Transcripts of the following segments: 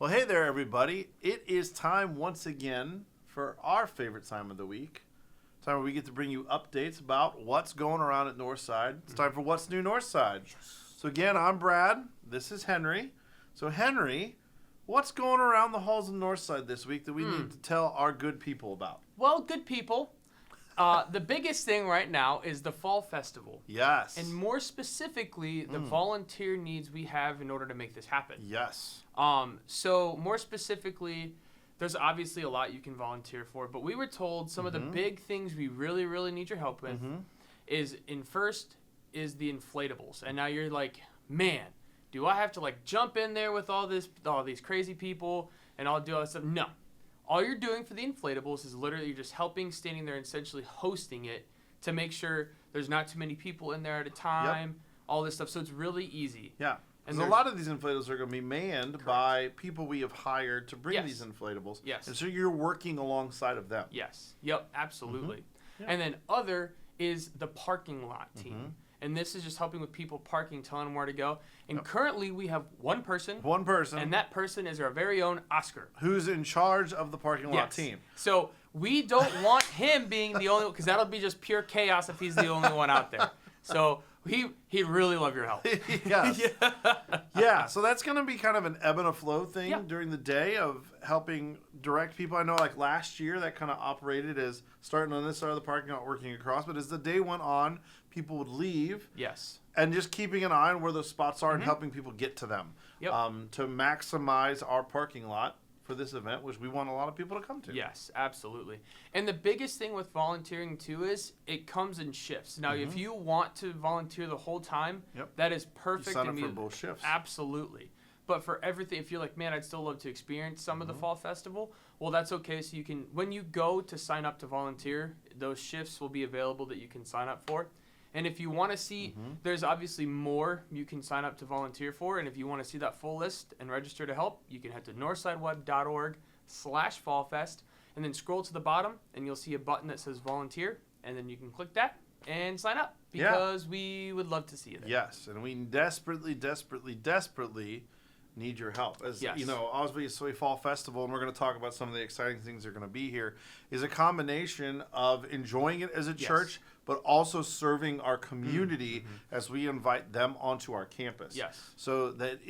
Well, hey there, everybody. It is time once again for our favorite time of the week. Time where we get to bring you updates about what's going around at Northside. It's time for What's New Northside. So again, I'm Brad. This is Henry. So Henry, what's going around the halls of Northside this week that we need to tell our good people about? Well, good people, the biggest thing right now is the Fall Festival. Yes. And more specifically, the volunteer needs we have in order to make this happen. Yes. So more specifically, there's obviously a lot you can volunteer for, but we were told some of the big things we really, really need your help with is the inflatables. And now you're like, man, do I have to like jump in there with all these crazy people and I'll do all this stuff? No. All you're doing for the inflatables is literally just helping, standing there and essentially hosting it to make sure there's not too many people in there at a time, all this stuff. So it's really easy. Yeah. And a lot of these inflatables are going to be manned by people we have hired to bring these inflatables. Yes. And so you're working alongside of them. Yes. Yep, absolutely. Yeah. And then other is the parking lot team. And this is just helping with people parking, telling them where to go. And currently we have one person. One person. And that person is our very own Oscar. Who's in charge of the parking lot team. So we don't want him being the only one, because that'll be just pure chaos if he's the only one out there. So he'd really love your help. Yes. Yeah, so that's going to be kind of an ebb and a flow thing during the day of helping direct people. I know like last year that kind of operated as starting on this side of the parking lot, working across. But as the day went on, people would leave. Yes. And just keeping an eye on where those spots are and helping people get to them. Yep. To maximize our parking lot for this event, which we want a lot of people to come to. Yes, absolutely. And the biggest thing with volunteering, too, is it comes in shifts. Now, if you want to volunteer the whole time, that is perfect. You sign up for both shifts. Absolutely. But for everything, if you're like, man, I'd still love to experience some of the Fall Festival, well, that's okay. So you can, when you go to sign up to volunteer, those shifts will be available that you can sign up for. And if you want to see, there's obviously more you can sign up to volunteer for. And if you want to see that full list and register to help, you can head to northsideweb.org/fallfest and then scroll to the bottom and you'll see a button that says volunteer. And then you can click that and sign up because we would love to see you there. Yes, and we desperately, desperately, desperately need your help. As you know, Oswego Soy Fall Festival, and we're going to talk about some of the exciting things that are going to be here, is a combination of enjoying it as a church, but also serving our community as we invite them onto our campus. Yes. So that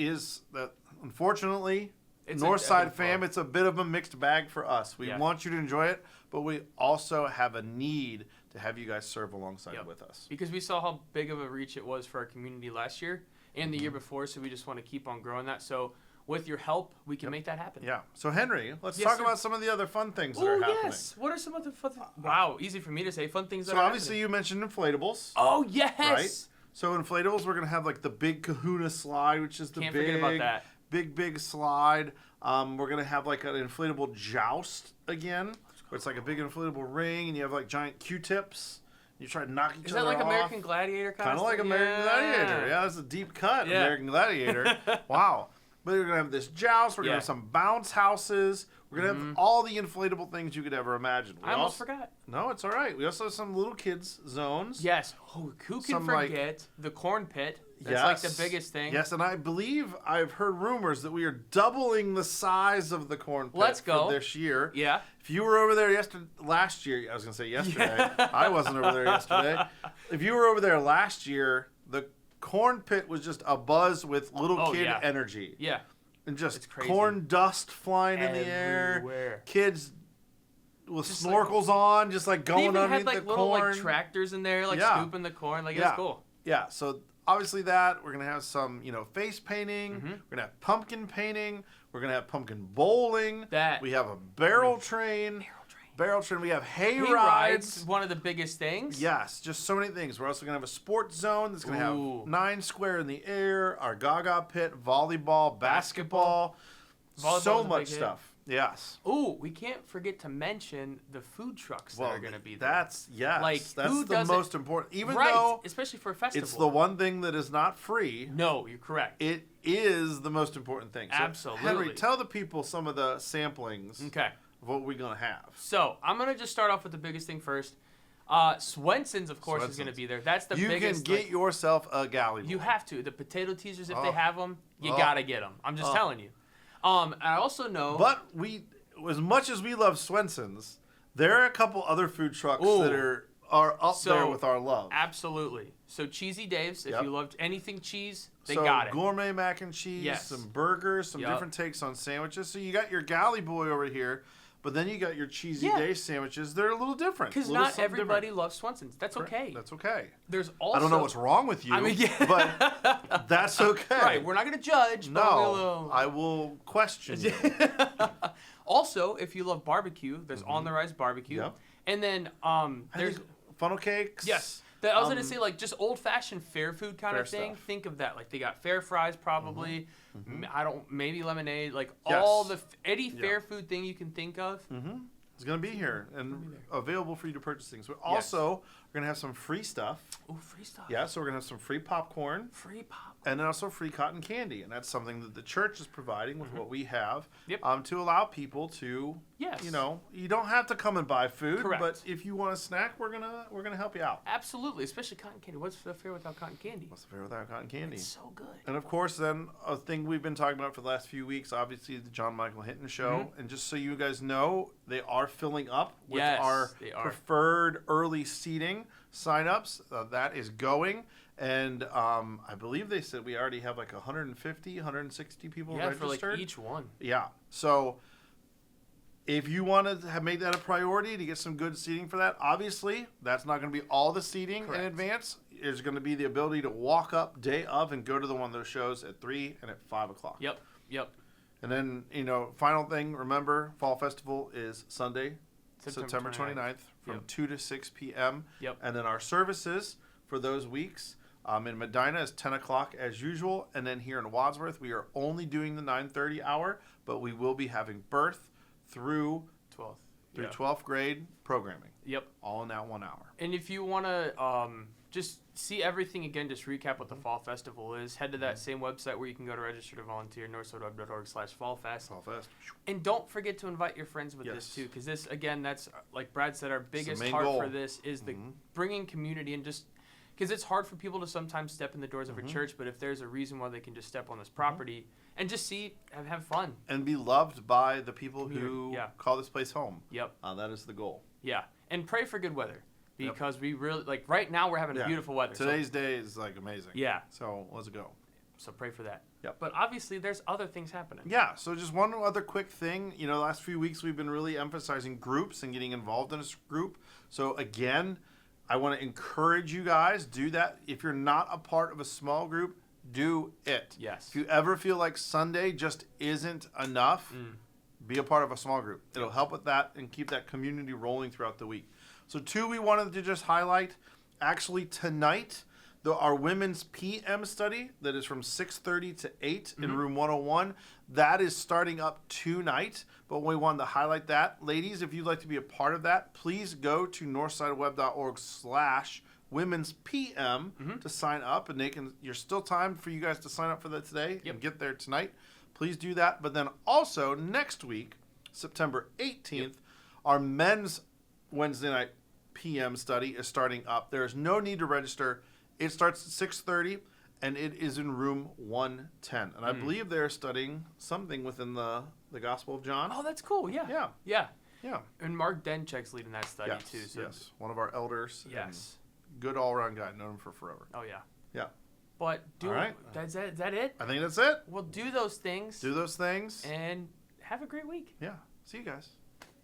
unfortunately, Northside fam, it's a bit of a mixed bag for us. We want you to enjoy it, but we also have a need to have you guys serve alongside with us. Because we saw how big of a reach it was for our community last year and the year before, so we just want to keep on growing that. So with your help, we can make that happen. Yeah. So Henry, let's talk about some of the other fun things that are happening. Yes. What are some other fun things? Wow, easy for me to say. Fun things that are happening. So obviously you mentioned inflatables. Oh, yes. Right? So inflatables, we're going to have like the big Kahuna slide, which is the forget about that. big slide. We're going to have like an inflatable joust again, where it's like a big inflatable ring and you have like giant Q-tips. You try to knock each other off. Is that like American Gladiator kind of like American Gladiator. Yeah, that's a deep cut, American Gladiator. Wow. But we're going to have this joust. We're going to have some bounce houses. We're going to have all the inflatable things you could ever imagine. I almost forgot. No, it's all right. We also have some little kids zones. Yes. Oh, who can forget the corn pit? That's like the biggest thing. Yes, and I believe I've heard rumors that we are doubling the size of the corn pit for this year. Yeah. If you were over there last year, I was going to say yesterday. I wasn't over there yesterday. If you were over there last year, the corn pit was just a buzz with little kid energy. Yeah. And just corn dust flying in the air. Kids with just snorkels on, just like going underneath the corn. They even had little like tractors in there, like scooping the corn. Like, it's cool. Yeah, so obviously that. We're going to have some, face painting. We're going to have pumpkin painting. We're going to have pumpkin bowling. We have a barrel train. We have hay rides. One of the biggest things. Yes, just so many things. We're also going to have a sports zone that's going to have 9 square in the air, our gaga pit, volleyball, basketball. So much stuff. Yes. Ooh, we can't forget to mention the food trucks that are going to be there. That's the most important. Even though, especially for a festival, it's the one thing that is not free. No, you're correct. It is the most important thing. So, absolutely. Henry, tell the people some of the samplings. Okay. What we're going to have. So, I'm going to just start off with the biggest thing first. Swenson's, of course, is going to be there. That's the biggest. You can get yourself a galley boy. You have to. The potato teasers, if they have them, you got to get them. I'm just telling you. I also know. But as much as we love Swenson's, there are a couple other food trucks that are up there with our love. Absolutely. So Cheesy Dave's, if you loved anything cheese, they so got it. Gourmet mac and cheese, some burgers, some different takes on sandwiches. So you got your Galley Boy over here, but then you got your Cheesy Dave sandwiches. They're a little different. Because not everybody loves Swenson's. That's okay. That's okay. There's also... I don't know what's wrong with you, but that's okay. Right, we're not going to judge. No, I will question you. Also, if you love barbecue, there's On the Rise Barbecue. Yep. And then there's... Funnel cakes. Yes. I was going to say, like, just old-fashioned fair food kind of thing. Stuff. Think of that. Like, they got fair fries probably. Maybe lemonade. Like, all the... Any fair food thing you can think of. It's going to be here and available for you to purchase things. But also, we're going to have some free stuff. Oh, free stuff. Yeah, so we're going to have some free popcorn. Free popcorn. And then also free cotton candy. And that's something that the church is providing with what we have to allow people to, you know, you don't have to come and buy food. Correct. But if you want a snack, we're gonna help you out. Absolutely, especially cotton candy. What's the fair without cotton candy? What's the fair without cotton candy? It's so good. And of course, then a thing we've been talking about for the last few weeks, obviously the John Michael Hinton show. And just so you guys know, they are filling up with our preferred early seating signups. That is going. And I believe they said we already have like 150, 160 people registered. For like each one. Yeah. So if you want to make that a priority to get some good seating for that, obviously that's not going to be all the seating in advance. There's going to be the ability to walk up day of and go to one of those shows at 3 and at 5 o'clock. Yep. And then, you know, final thing, remember, Fall Festival is Sunday, September 29th from 2 to 6 p.m. And then our services for those weeks in Medina is 10 o'clock as usual. And then here in Wadsworth, we are only doing the 9:30 hour, but we will be having birth through 12th grade programming. All in that 1 hour. And if you want to just see everything again, just recap what the Fall Festival is, head to that same website where you can go to register to volunteer, northsideweb.org/fallfest. And don't forget to invite your friends with this too, because this, again, that's, like Brad said, our biggest heart for this is the bringing community and just... Because it's hard for people to sometimes step in the doors of a church, but if there's a reason why they can just step on this property and just have fun. And be loved by the people who call this place home. That is the goal. And pray for good weather. Because we really, like, right now we're having beautiful weather. Today's day is, like, amazing. So let's go. So pray for that. But obviously there's other things happening. So just one other quick thing. You know, the last few weeks we've been really emphasizing groups and getting involved in a group. So again, I want to encourage you guys, do that. If you're not a part of a small group, do it. If you ever feel like Sunday just isn't enough, be a part of a small group. It'll help with that and keep that community rolling throughout the week. So 2, we wanted to just highlight, actually tonight, our women's PM study that is from 6:30 to 8 in room 101. That is starting up tonight, but we wanted to highlight that. Ladies, if you'd like to be a part of that, please go to northsideweb.org/women's PM to sign up, and you're still time for you guys to sign up for that today and get there tonight. Please do that. But then also next week, September 18th, our men's Wednesday night PM study is starting up. There is no need to register. It starts at 6:30, and it is in room 110. And I believe they're studying something within the Gospel of John. Oh, that's cool. Yeah. And Mark Denchek's leading that study too. So one of our elders. Good all-around guy. Known him for forever. Oh, yeah. But is that it? I think that's it. Well, do those things. And have a great week. See you guys.